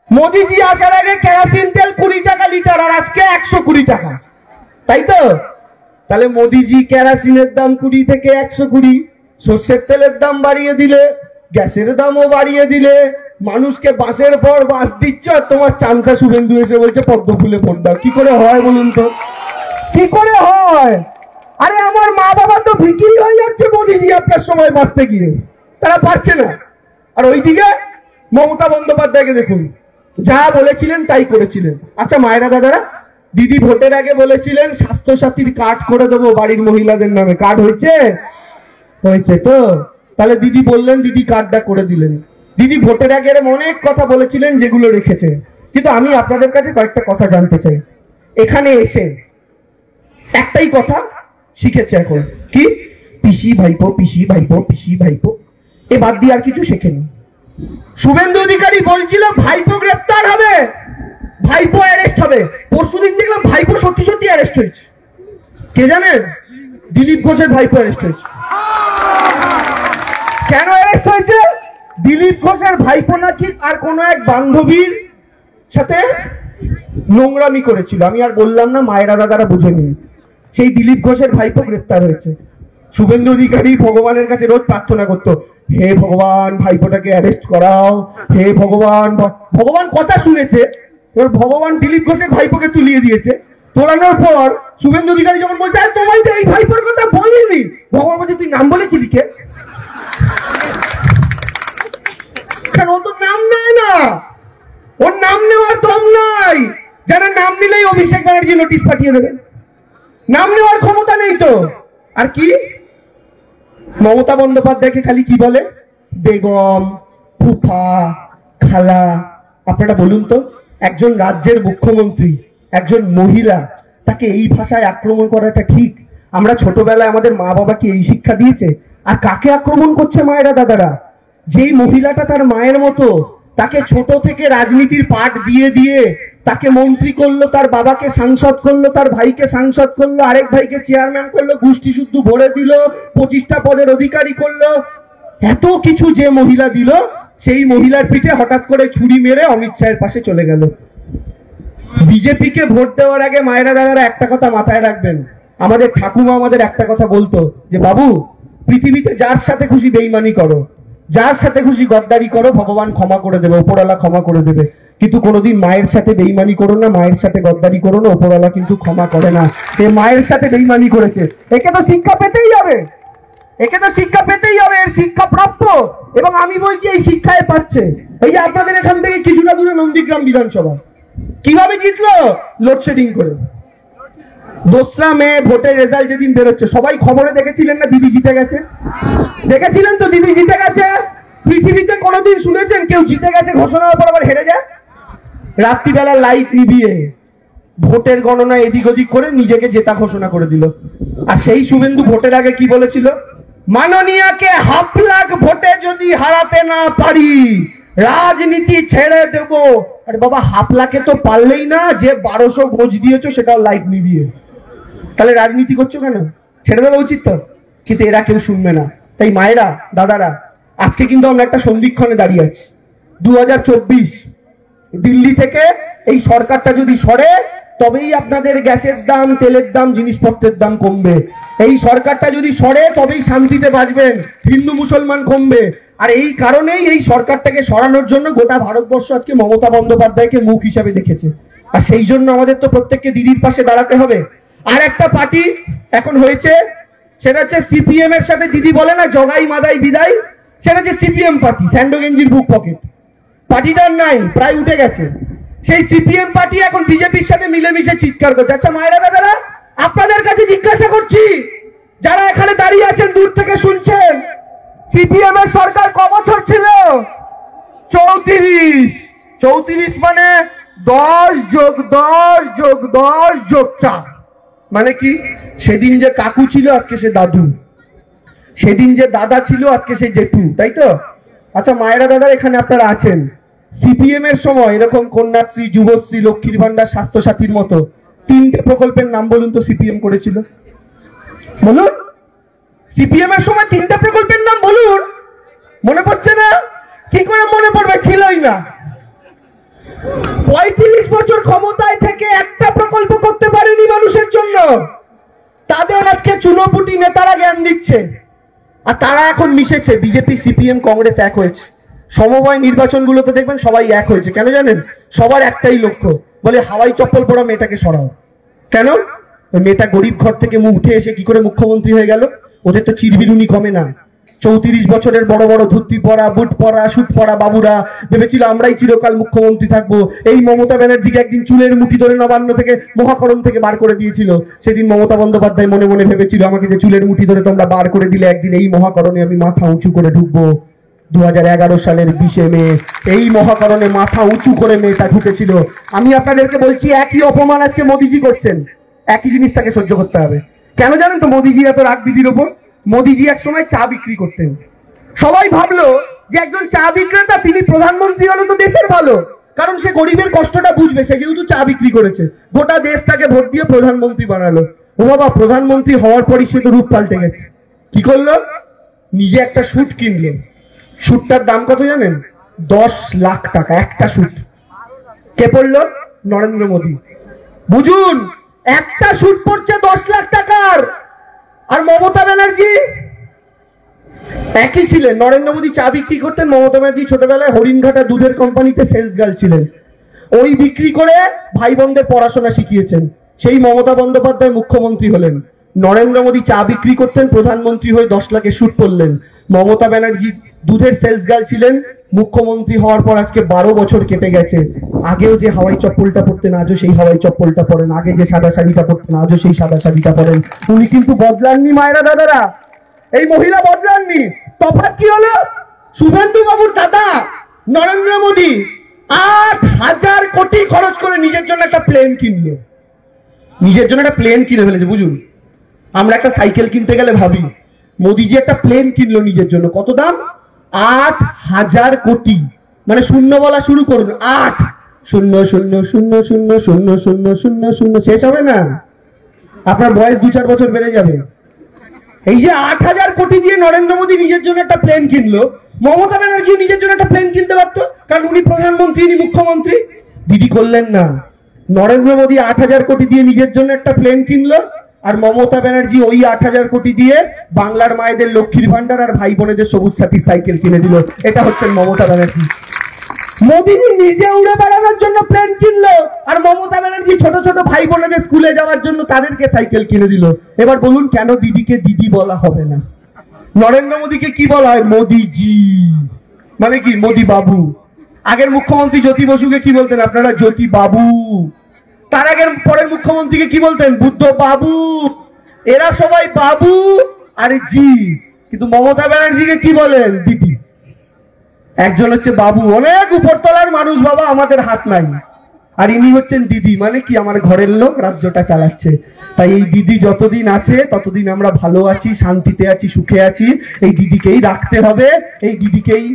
মোদিজি আসার আগে কেরোসিন তেল 20 টাকা লিটার, আর আজকে 120 টাকা, তাই তো? তাহলে মোদিজি কেরোসিনের দাম 20 থেকে 120, সর্ষের তেলের দাম বাড়িয়ে দিলে, গ্যাসের দামও বাড়িয়ে দিলে, মানুষকে বাসের পর বাস দিচ্ছ, আর তোমার চামচা শুভেন্দু এসে বলছে পদ্ম ফুলে ভোট দাও। কি করে হয় বলুন তো, কি করে হয়? আরে আমার মা বাবা তো ভিখিরি হয়ে যাচ্ছে মোদিজি আপনার সময় বাঁচতে গিয়ে, তারা পারছে না। আর ওইদিকে মমতা বন্দ্যোপাধ্যায়কে দেখুন, যা বলেছিলেন তাই করেছিলেন। আচ্ছা মায়েরা দাদারা, দিদি ভোটের আগে বলেছিলেন স্বাস্থ্য সাথীর কার্ড করে দেবো বাড়ির মহিলাদের নামে, কার্ড হয়েছে? হয়েছে তো? তাহলে দিদি বললেন, দিদি কার্ডটা করে দিলেন। দিদি ভোটের আগে অনেক কথা বলেছিলেন যেগুলো রেখেছে, কিন্তু আমি আপনাদের কাছে কয়েকটা কথা জানতে চাই। এখানে এসে একটাই কথা শিখেছে এখন, কি? পিসি ভাইপো, পিসি ভাইপো, পিসি ভাইপো, এ বাদ দিয়ে আর কিছু শেখেনি। শুভেন্দু অধিকারী বলছিল ভাইপো গ্রেপ্তার হবে, ভাইপো অ্যারেস্ট হবে। পরশুদিন দেখলাম ভাইপো সত্যি সত্যি অ্যারেস্ট হয়েছে। কে জানেন? দিলীপ ঘোষের ভাইপো অ্যারেস্ট হয়েছে। কেন অ্যারেস্ট হয়েছে? দিলীপ ঘোষের ভাইপো নাকি আর কোন এক বান্ধবীর সাথে নোংরামি করেছিল। আমি আর বললাম না, মায়েরা দাদারা বুঝে নিন। সেই দিলীপ ঘোষের ভাইপো গ্রেফতার হয়েছে। শুভেন্দু অধিকারী ভগবানের কাছে রোজ প্রার্থনা করতো, হে ভগবান ভাইপোটাকে অ্যারেস্ট করাও, হে ভগবান। ভগবান কথা শুনেছে, এবার ভগবান দিলীপ ঘোষের ভাইপোকে তুলিয়ে দিয়েছে। তোলানোর পর শুভেন্দু অধিকারী যখন বলছে তোমায় তো এই ভাইপোর কথা বলিনি, ভগবান বলছে তুই নাম বলেছিলি কে? কেন? ও তো নাম নেয় না, ওর নাম নেওয়ার দম নাই। যারা নাম নিলেই অভিষেক ব্যানার্জি নোটিশ পাঠিয়ে দেবে, নাম নেওয়ার ক্ষমতা নেই তো। আর কি মমতা বন্দ্যোপাধ্যায়কে খালি কি বলে? বেগম, ফুফা, খালা। আপনারা বলুন তো, একজন রাজ্যের মুখ্যমন্ত্রী, একজন মহিলা, তাকে এই ভাষায় আক্রমণ করাটা ঠিক? আমরা ছোটবেলায় আমাদের মা বাবাকে এই শিক্ষা দিয়েছে। আর কাকে আক্রমণ করছে মায়েরা দাদারা? যেই মহিলাটা তার মায়ের মতো, তাকে ছোট থেকে রাজনীতির পাঠ দিয়ে দিয়ে তাকে মন্ত্রী করলো, তার বাবাকে সাংসদ করলো, তার ভাইকে সাংসদ করলো, আরেক ভাইকে চেয়ারম্যান করলো, গোষ্ঠী শুদ্ধ ভরে দিল, 25টা পদের অধিকারী করলো। এত কিছু যে মহিলা দিল, সেই মহিলার পিঠে হঠাৎ করে ছুরি মেরে অমিত শাহের পাশে চলে গেল। বিজেপিকে ভোট দেওয়ার আগে মায়েরা দাদারা একটা কথা মাথায় রাখবেন। আমাদের ঠাকুমা আমাদের একটা কথা বলতো যে বাবু, পৃথিবীতে যার সাথে খুশি বেইমানি করো, যার সাথে খুশি গদ্দারি করো, ভগবান ক্ষমা করে দেবে, উপরওয়ালা ক্ষমা করে দেবে, কিন্তু কোনোদিন মায়ের সাথে বেইমানি করো না, মায়ের সাথে গদ্দারি করো না, উপরওয়ালা কিন্তু ক্ষমা করে না। এ মায়ের সাথে বেইমানি করেছে, একে তো শিক্ষা পেতেই হবে, একে তো শিক্ষা পেতেই হবে, এর শিক্ষা প্রাপ্ত। এবং আমি বলছি এই শিক্ষায় পাচ্ছে। এই যে আপনাদের এখান থেকে কিছুটা দূরে নন্দীগ্রাম বিধানসভা কিভাবে জিতলো? লোডশেডিং করে। 2রা মে ভোটের রেজাল্ট যেদিন বেরোচ্ছে, সবাই খবরে দেখেছিলেন না দিদি জিতে গেছে? দেখেছিলেন তো দিদি জিতে গেছে? পৃথিবীতে কোনোদিন শুনেছেন কেউ জিতে গেছে ঘোষণা হওয়ার পর আবার হেরে যায়? রাত্রিবেলা লাইট নিভিয়ে ভোটের গণনা এদিক ওদিক করে নিজেকে জেতা ঘোষণা করে দিল। আর সেই শুভেন্দু ভোটের আগে কি বলেছিল? মাননীয়াকে 1.5 লাখ ভোটে যদি হারাতে না পারি রাজনীতি ছেড়ে দেব। আরে বাবা, 1.5 লাখে তো পারলেই না, যে 1200 গোজ দিয়েছো সেটাও লাইট নিভিয়ে। তাহলে রাজনীতি করছো কেন? ছেড়ে দেওয়া উচিত তো। কিন্তু এরা কেউ শুনবে না। তাই মায়েরা দাদারা, আজকে কিন্তু আমরা একটা সন্ধিক্ষণে দাঁড়িয়ে আছি। 2024 দিল্লি থেকে এই সরকারটা যদি সরে, তবেই আপনাদের গ্যাসের দাম, তেলের দাম, জিনিসপত্রের দাম কমবে। এই সরকারটা যদি সরে, তবেই শান্তিতে বাঁচবেন, হিন্দু মুসলমান কমবে। আর এই কারণেই এই সরকারটাকে সরানোর জন্য গোটা ভারতবর্ষ আজকে মমতা বন্দ্যোপাধ্যায়কে মুখ হিসাবে দেখেছে। আর সেই জন্য আমাদের তো প্রত্যেককে দিদির পাশে দাঁড়াতে হবে। আর একটা পার্টি এখন হয়েছে, সেটা হচ্ছে সিপিএম এর সাথে দিদি বলে না জগাই মাদাই বিদায়, সেটা হচ্ছে সিপিএম পার্টি, স্যান্ডো গেঞ্জির বুক পকেট। পার্টিটার নাই, প্রায় উঠে গেছে। সেই সিপিএম পার্টি এখন বিজেপির সাথে মিলেমিশে চিৎকার করছে। আচ্ছা মায়েরা দাদারা, আপনাদের কাছে জিজ্ঞাসা করছি, যারা এখানে দাঁড়িয়ে আছেন দূর থেকে শুনছেন, সিপিএম এর সরকার ক বছর ছিল? 34। 34 মানে 10 যোগ 10 যোগ 10 যোগ 4 মানে কি? সেদিন যে কাকু ছিল আজকে সে দাদু, সেদিন যে দাদা ছিল আজকে সে জেঠু, তাই তো? আচ্ছা মায়েরা দাদা, এখানে আপনারা আছেন, সিপিএম এর সময় এরকম কন্যাশ্রী, যুবশ্রী, লক্ষ্মীর ভান্ডার, স্বাস্থ্য সাথীর মতো 3টে প্রকল্পের নাম বলুন তো সিপিএম করেছিল? বলুন, সিপিএম এর সময় 3টে প্রকল্পের নাম বলুন। মনে পড়ছে না? কি করে মনে পড়বে? ছিলই না। 35 বছর ক্ষমতায় থেকে একটা প্রকল্প করতে পারেনি মানুষের জন্য। তাদের আজকে চুনোপুটি নেতারা জ্ঞান দিচ্ছে, আর তারা এখন মিশেছে। বিজেপি, সিপিএম, কংগ্রেস এক হয়েছে। সমবায় নির্বাচনগুলোতে দেখবেন সবাই এক হয়েছে। কেন জানেন? সবার একটাই লক্ষ্য, বলে হাওয়াই চপ্পল পরা মেয়েটাকে সরাও। কেন? মেয়েটা গরিব ঘর থেকে উঠে এসে কি করে মুখ্যমন্ত্রী হয়ে গেল? ওদের তো চিরবিরুনি কমে না। 34 বছরের বড় বড় ধুতি পরা, বুট পরা, সুট পরা বাবুরা ভেবেছিল আমরাই চিরকাল মুখ্যমন্ত্রী থাকবো। এই মমতা ব্যানার্জিকে একদিন চুলের মুঠি ধরে নবান্ন থেকে, মহাকরণ থেকে বার করে দিয়েছিল। সেদিন মমতা বন্দ্যোপাধ্যায় মনে মনে ভেবেছিল, আমাকে যে চুলের মুঠি ধরে তোমরা বার করে দিলে, একদিন এই মহাকরণে আমি মাথা উঁচু করে ঢুকবো। 2011 সালের 20 মে এই মহাকরণে মাথা উঁচু করে মেয়েটা ঢুকেছিল। আমি আপনাদেরকে বলছি, একই অপমান আজকে মোদিজি করছেন, একই জিনিস তাকে সহ্য করতে হবে। কেন জানেন তো মোদিজি এত রাগ দিদির ওপর? মোদিজি এক সময় চা বিক্রি করতেন। সবাই ভাবলো যে একজন চা বিক্রেতা, তিনি প্রধানমন্ত্রী হলে তো দেশের ভালো, কারণ সে গরিবের কষ্টটা বুঝবে, সে যেহেতু চা বিক্রি করেছে। গোটা দেশ তাকে ভোট দিয়ে প্রধানমন্ত্রী বানালো। ও বাবা, প্রধানমন্ত্রী হওয়ার পরই সে তো রূপ পাল্টে গেছে। কি করলো? নিজে একটা স্যুট কিনলো। স্যুটটার দাম কত জানেন? 10 লাখ টাকা একটা স্যুট। কে পড়লো? নরেন্দ্র মোদী। বুঝুন, একটা স্যুট পড়ছে 10 লাখ টাকার। আর মমতা ব্যানার্জি একই ছিলেন। নরেন্দ্র মোদী চা বিক্রি করতেন, মমতা ব্যানার্জি ছোটবেলায় হরিণঘাটা দুধের কোম্পানিতে সেলস গার্ল ছিলেন। ওই বিক্রি করে ভাই বোনদের পড়াশোনা শিখিয়েছেন। সেই মমতা বন্দ্যোপাধ্যায় মুখ্যমন্ত্রী হলেন। নরেন্দ্র মোদী চা বিক্রি করতেন, প্রধানমন্ত্রী হয়ে 10 লাখের স্যুট পরলেন। মমতা ব্যানার্জি দুধের সেলস গার্ল ছিলেন, মুখ্যমন্ত্রী হওয়ার পর আজকে 12 বছর কেটে গেছে। আগেও যে হাওয়াই চপ্পলটা পরতেন, আজও সেই হাওয়াই চপ্পলটা পরেন। আগে যে সাদা শাড়িটা পরতেন, আজও সেই সাদা শাড়িটা পরেন। উনি কিন্তু বদলাননি মায়েরা দাদারা, এই মহিলা বদলাননি। তফাৎ কি হলো? শুভেন্দু বাবুর দাদা নরেন্দ্র মোদী 8,000 কোটি খরচ করে নিজের জন্য একটা প্লেন কিনলো। নিজের জন্য একটা প্লেন কিনে ফেলেছে। বুঝুন, আমরা একটা সাইকেল কিনতে গেলে ভাবি, মোদীজি একটা প্লেন কিনলো নিজের জন্য। কত দাম? 8,000 কোটি। মানে শূন্য বলা শুরু করুন, 8 0 0 0 0 0 0 0 0, শেষ হবে না। আপনার বয়স 2-4 বছর বেড়ে যাবে। এই যে 8,000 কোটি দিয়ে নরেন্দ্র মোদী নিজের জন্য একটা প্লেন কিনলো, মমতা ব্যানার্জি নিজের জন্য একটা প্লেন কিনতে পারতো, কারণ উনি প্রধানমন্ত্রী, উনি মুখ্যমন্ত্রী। দিদি করলেন না। নরেন্দ্র মোদী 8,000 কোটি দিয়ে নিজের জন্য একটা প্লেন কিনলো, আর মমতা ব্যানার্জি ওই 8,000 কোটি দিয়ে বাংলার মায়েদের লক্ষ্মীর ভান্ডার আর ভাই বোনেদের সবুজ সাথী সাইকেল কিনে দিল। এটা হচ্ছে মমতা ব্যানার্জি। মোদীজি নিজে উড়ে বেড়ানোর জন্য প্লেন কিনলো, আর মমতা ব্যানার্জি ছোট ছোট ভাই বোনেদের স্কুলে যাওয়ার জন্য তাদেরকে সাইকেল কিনে দিল। এবার বলুন, কেন দিদিকে দিদি বলা হবে না? নরেন্দ্র মোদীকে কি বলা হয়? মোদীজি, মানে কি? মোদী বাবু। আগের মুখ্যমন্ত্রী জ্যোতি বসুকে কি বলতেন আপনারা? জ্যোতি বাবু। তার আগের পরের মুখ্যমন্ত্রীকে কি বলতেন? বুদ্ধ বাবু। এরা সবাই বাবু আর জি, কিন্তু মমতা ব্যানার্জিকে কি বলেন? দিদি। একজন হচ্ছে বাবু, অনেক উপরতলার মানুষ বাবা, আমাদের হাত নাই। আর ইনি হচ্ছেন দিদি, মানে কি? আমার ঘরের লোক, রাজ্যটা চালাচ্ছে। তাই এই দিদি যতদিন আছে ততদিন আমরা ভালো আছি, শান্তিতে আছি, সুখে আছি। এই দিদিকেই রাখতে হবে, এই দিদিকেই।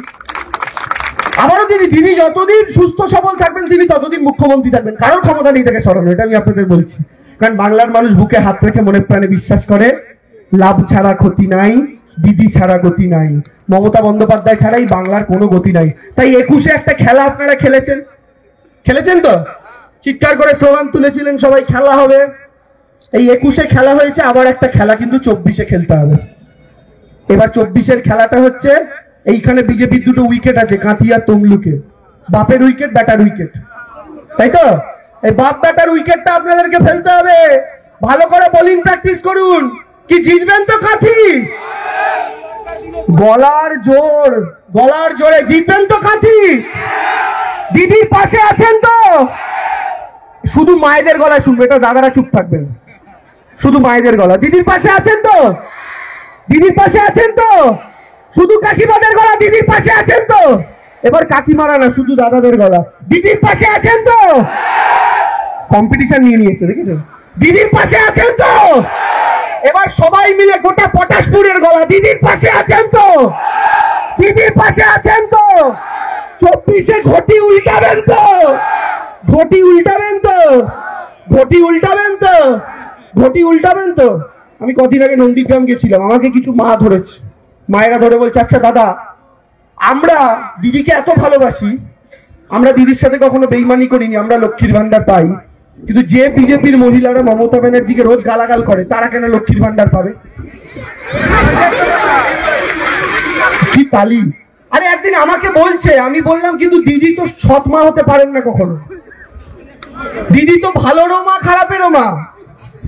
আবারও দিদি যতদিন সুস্থ সবল থাকবেন, তিনি ততদিন মুখ্যমন্ত্রী থাকবেন। কারোর ক্ষমতা নেই তাকে সরানো, এটা আমি আপনাদের বলছি। কারণ বাংলার মানুষ বুকে হাত রেখে মনে প্রাণে বিশ্বাস করে, লাভ ছাড়া ক্ষতি নাই, দিদি ছাড়া গতি নাই, মমতা বন্দ্যোপাধ্যায় ছাড়াই বাংলার কোনো গতি নাই। তাই 21-এ একটা খেলা আপনারা খেলেছেন তো? চিৎকার করে স্লোগান তুলেছিলেন সবাই, খেলা হবে। এই 21-এ খেলা হয়েছে, আবার একটা খেলা কিন্তু 24-এ খেলতে হবে। এবার 24-এর খেলাটা হচ্ছে, এইখানে বিজেপির দুটো উইকেট আছে, কাঁথি আর তমলুকে। বাপের উইকেট, ব্যাটার উইকেট, তাই তো? এই বাপ ব্যাটার উইকেটটা আপনাদেরকে ফেলতে হবে। ভালো করে বোলিং প্র্যাকটিস করুন। কি জিতবেন তো কাঁথি? গলার জোরে জিতবেন তো কাঁথি? দিদির পাশে আছেন তো? শুধু মায়েদের গলায় শুনবে, এটা দাদারা চুপ থাকবেন। শুধু মায়েদের গলা। দিদির পাশে আছেন তো? দিদির পাশে আছেন তো? শুধু কাকিমাদের গলা। দিদির পাশে আছেন তো? এবার কাকিমারা না, শুধু দাদাদের গলা। দিদির পাশে আছেন তো? কম্পিটিশন নিয়ে নিয়েছে, দেখেছো? দিদির পাশে আছেন তো? এবার সবাই মিলে গোটা পটাশপুরের গলা। দিদির পাশে আছেন তো? দিদির পাশে আছেন তো? 24-এ ঘটি উল্টাবেন তো? ঘটি উল্টাবেন তো? ঘটি উল্টাবেন তো? ঘটি উল্টাবেন তো? আমি কদিন আগে নন্দীগ্রাম গেছিলাম, আমাকে কিছু মা ধরেছে। মায়েরা ধরে বলছে, আচ্ছা দাদা, আমরা দিদিকে এত ভালোবাসি, আমরা দিদির সাথে কখনো বেইমানি করিনি, আমরা লক্ষ্মীর ভান্ডার পাই, কিন্তু যে বিজেপির মহিলারা মমতা ব্যানার্জিকে রোজ গালাগাল করে তারা কেন লক্ষ্মীর ভান্ডার পাবে? কি তালি! আরে একদিন আমাকে বলছে, আমি বললাম কিন্তু দিদি তো সৎ মা হতে পারেন না কখনো, দিদি তো ভালোরও মা খারাপেরও মা।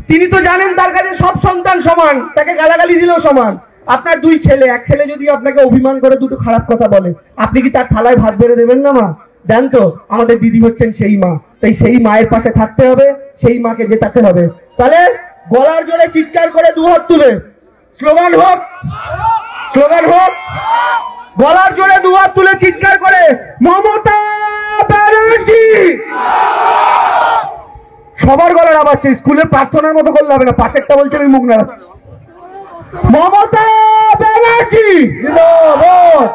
তিনি তো জানেন তার কাছে সব সন্তান সমান, তাকে গালাগালি দিলেও সমান। আপনার দুই ছেলে, এক ছেলে যদি আপনাকে অভিমান করে দুটো খারাপ কথা বলে, আপনি কি তার থালায় ভাত বেড়ে দেবেন না? মা দেন তো। আমাদের দিদি হচ্ছেন সেই মা, তাই সেই মায়ের পাশে থাকতে হবে, সেই মাকে জেতাতে হবে। তাহলে গলার জোরে চিৎকার করে দুহাত তুলে স্লোগান হোক, স্লোগান হোক, গলার জোরে দুহাত তুলে চিৎকার করে মমতা ব্যানার্জি। সবার গলার আওয়াজ, স্কুলের প্রার্থনার মতো করলে হবে না, পাশেরটা বলছে আমি মুখ নাড়া। মমতা ব্যানার্জি জিন্দাবাদ।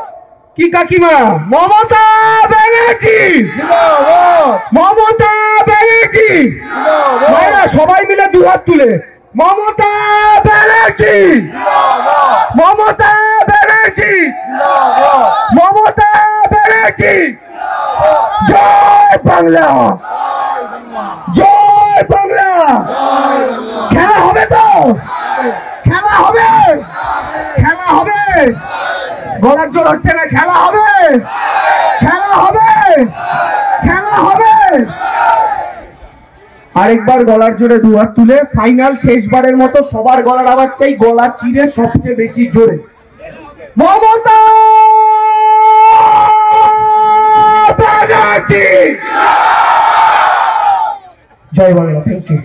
কি কাকিমা? মমতা ব্যানার্জি জিন্দাবাদ, মমতা ব্যানার্জি জিন্দাবাদ। সবাই মিলে দুহাত তুলে মমতা ব্যানার্জি জিন্দাবাদ, মমতা ব্যানার্জি জিন্দাবাদ, মমতা ব্যানার্জি জিন্দাবাদ। জয় বাংলা, জয় বাংলা। খেলা হবে তো? খেলা হবে, খেলা হবে। গলার জোর হচ্ছে না, খেলা হবে, খেলা হবে, খেলা হবে। আরেকবার গলার জোরে দুহাত তুলে ফাইনাল শেষবারের মতো সবার গলার আওয়াজ চাই, গলা চিরে সবচেয়ে বেশি জোরে মমতা ব্যানার্জি। জয় বাংলা। Thank you.